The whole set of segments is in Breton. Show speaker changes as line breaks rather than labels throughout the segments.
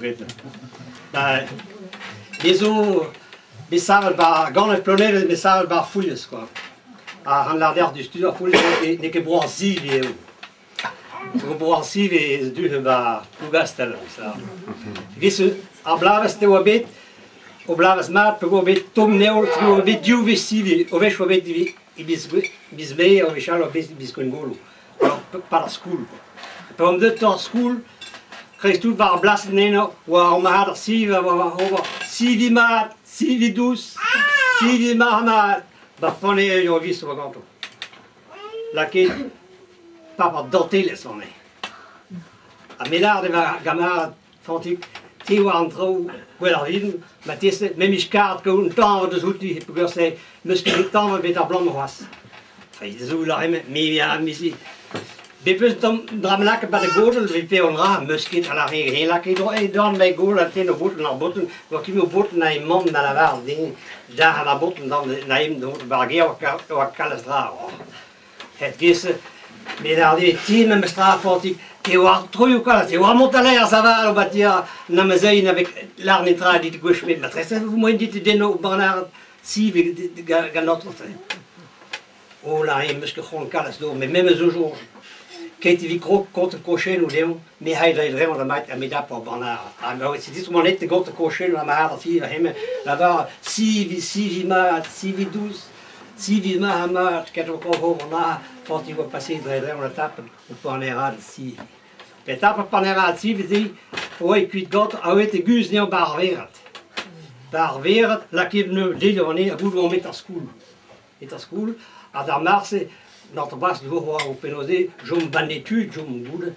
weten. Vi sa vel bare, gamle planeter, vi sa vel bare fulles, quoi. Han lærte du styrer fulles, det ikke bra siv jo. Så bra siv du var ugastelle, så. Hvis ablaves det var bit, ablaves mat, på bit tom neol, på bit juve siv, og veš på bit bisbe, og vi skal biskongolo. Para skole. På om det tar skole, Christus var blassen ene, og om hadde siv, og siv mat, siv dus, siv mat. Barfone io ho visto quanto la che papa dotele sono a Milano va gamma fanti ti entro quella vin ma ti se même scart con temps de tutti per se muscoli temps avec la blanc was fai zo la mi ja misi Bepus dan dramlak bij de godel vi pe on ra muskin ala heen la ke do e dan bij godel te no botten na botten wat ki mo botten na man na la var ding daar na botten dan na hem do bargeo o kalstra het gisse me daar die team me straf wat ik te war troju kala te war montaler ça va lo batia na mezain avec l'arne tradi de gauche mais maîtresse vous moi dit de no Bernard si ga notre oh là il me gewoon kalas do mais même aujourd'hui Kate vi contre cocher ou leon, mais hij deed vraiment de maat en met dat op Bernard. Maar het is maar net de contre cocher la maar dat hier hem là-bas si vi douze, si vi maar qu'est ook al na quand il va passer de la tape au Bernard si. De tape Bernard si vi die oi kuit got uit de guus nie bar wereld. Bar wereld la qui ne dit on est goed on met à school. Et à school à dans Marseille notre base de voir au Pénosé, je me ban d'études, je me boule.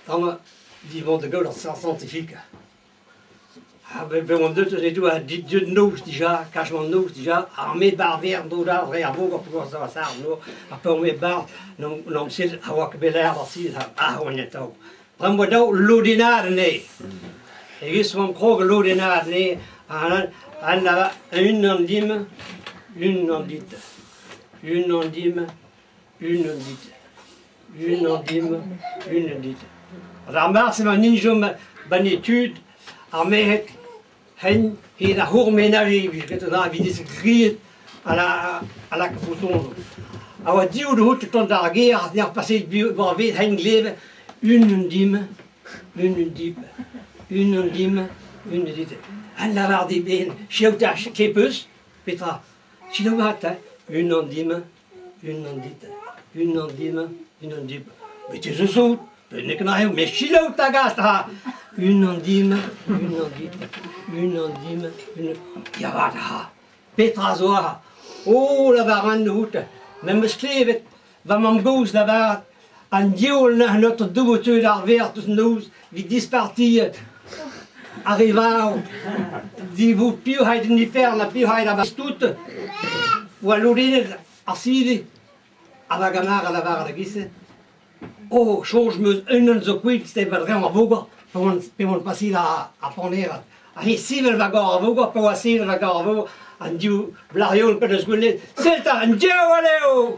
Dan vivons de gueule scientifique. On doet dus doen, dit noos déjà, cachement noos déjà, armée barbière d'oda, réavo, pour ça ça, no, après on met bar, non c'est avoir belair aussi, on est au. Prends-moi donc l'odinade né. Et ils sont croque l'odinade né, une ondime, une ondite, une ondime. Une ondime, une ondite. Daar maakt ze maar niet zo'n banitude, maar het hen heeft een hoog menage, wie deze grille à la caputon. Alors Dieu de haute temps de la guerre, il a passé par vite hen leven, une ondime, une ondite, une ondime, une ondite. En daar waren die benen, schouta, kepus, Petra, schouta, une ondime, une ondite. Une ondime, une ondime. Mais tu es saut, mais chilo ta gasta. Une ondime, une ondite, une ondime, une. Yavada, Petra zoa. Oh, la varane de houte. Même sklevet, va m'en gauze la var. En diol na notre double d'arvert tous nous, vi dispartis. Arrivao, di vous più haid ni fer la più haid abastut. Ou all'orine assidi. Aber gamar la var la gisse. Oh, chose me un zo quid ste vraiment voga, pour passer la a ponera. Ai sivel va gor voga, pour sivel va gor voga, an diu blariol per sgulle. C'est un dieu alleo.